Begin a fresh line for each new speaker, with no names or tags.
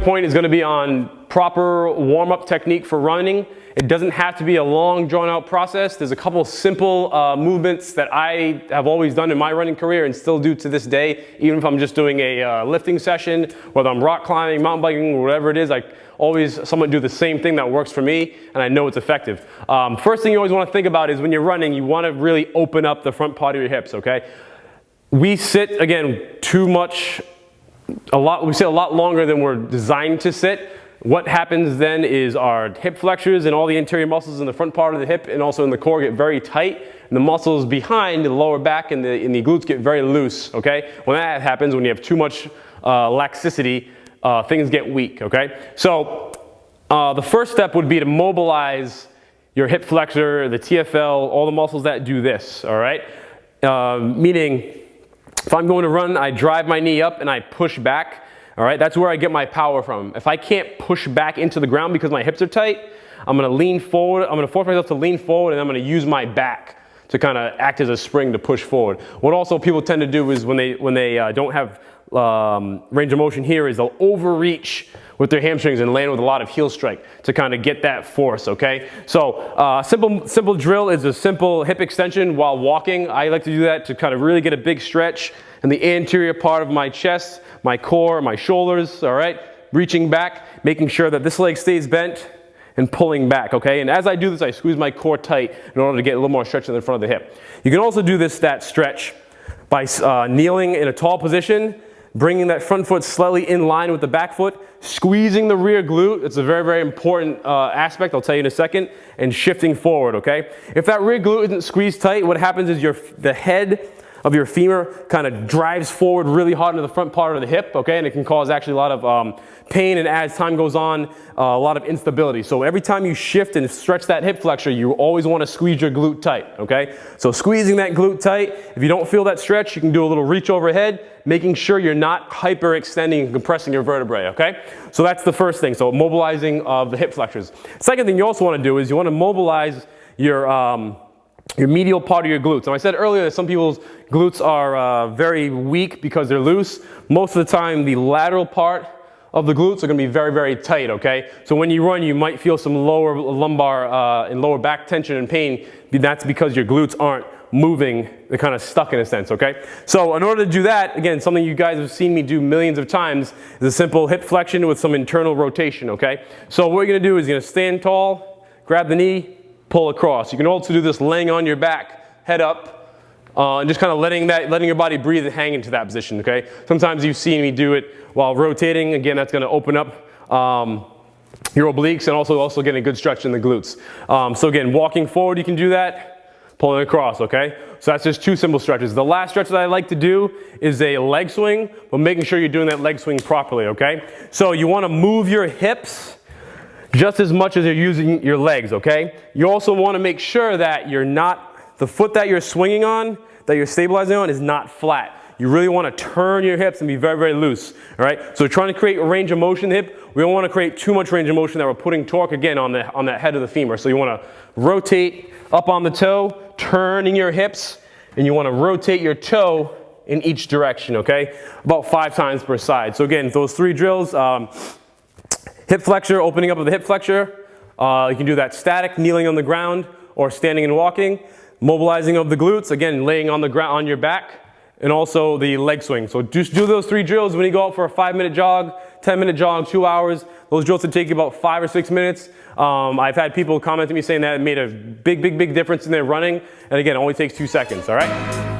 point is going to be on proper warm-up technique for running. It doesn't have to be a long, drawn-out process. There's a couple simple movements that I have always done in my running career and still do to this day, even if I'm just doing a lifting session, whether I'm rock climbing, mountain biking, whatever it is. I always somewhat do the same thing that works for me, and I know it's effective. First thing you always want to think about is when you're running, you want to really open up the front part of your hips, okay? We sit, again, we sit a lot longer than we're designed to sit. What happens then is our hip flexors and all the anterior muscles in the front part of the hip and also in the core get very tight, and the muscles behind the lower back and the glutes get very loose, okay? When that happens, when you have too much laxity, things get weak, okay? So the first step would be to mobilize your hip flexor, the TFL, all the muscles that do this, all right? Meaning, if I'm going to run, I drive my knee up and I push back. All right, that's where I get my power from. If I can't push back into the ground because my hips are tight, I'm gonna lean forward, I'm gonna force myself to lean forward, and I'm gonna use my back to kind of act as a spring to push forward. What also people tend to do is when they don't have range of motion here is they'll overreach with their hamstrings and land with a lot of heel strike to kind of get that force, okay? So simple drill is a simple hip extension while walking. I like to do that to kind of really get a big stretch in the anterior part of my chest, my core, my shoulders, all right? Reaching back, making sure that this leg stays bent and pulling back, okay? And as I do this, I squeeze my core tight in order to get a little more stretch in the front of the hip. You can also do that stretch by kneeling in a tall position, bringing that front foot slightly in line with the back foot, squeezing the rear glute. It's a very, very important aspect, I'll tell you in a second, and shifting forward, okay? If that rear glute isn't squeezed tight, what happens is the head of your femur kind of drives forward really hard into the front part of the hip, okay? And it can cause actually a lot of pain, and as time goes on, a lot of instability. So every time you shift and stretch that hip flexor, you always want to squeeze your glute tight, okay? So squeezing that glute tight, if you don't feel that stretch, you can do a little reach overhead, making sure you're not hyperextending and compressing your vertebrae, okay? So that's the first thing, so mobilizing of the hip flexors. Second thing you also want to do is you want to mobilize your medial part of your glutes. Now I said earlier that some people's glutes are very weak because they're loose. Most of the time the lateral part of the glutes are going to be very, very tight, okay? So when you run, you might feel some lower lumbar and lower back tension and pain. That's because your glutes aren't moving, they're kind of stuck in a sense, okay? So in order to do that, again, something you guys have seen me do millions of times is a simple hip flexion with some internal rotation, okay? So what you're going to do is you're going to stand tall, grab the knee, pull across. You can also do this laying on your back, head up, and just kind of letting your body breathe and hang into that position, okay? Sometimes you've seen me do it while rotating. Again, that's going to open up your obliques and also getting a good stretch in the glutes. So again, walking forward, you can do that, pulling across, okay? So that's just two simple stretches. The last stretch that I like to do is a leg swing, but making sure you're doing that leg swing properly, okay? So you want to move your hips just as much as you're using your legs, okay? You also want to make sure that the foot that you're swinging on, that you're stabilizing on, is not flat. You really want to turn your hips and be very, very loose, all right? So we're trying to create a range of motion in the hip. We don't want to create too much range of motion that we're putting torque, again, on that head of the femur. So you want to rotate up on the toe, turning your hips, and you want to rotate your toe in each direction, okay? About 5 times per side. So again, those 3 drills, hip flexor, opening up of the hip flexor. You can do that static, kneeling on the ground, or standing and walking. Mobilizing of the glutes, again, laying on the ground on your back, and also the leg swing. So just do those 3 drills when you go out for a 5-minute jog, 10-minute jog, 2 hours. Those drills will take you about 5 or 6 minutes. I've had people comment to me saying that it made a big, big, big difference in their running. And again, it only takes 2 seconds, all right?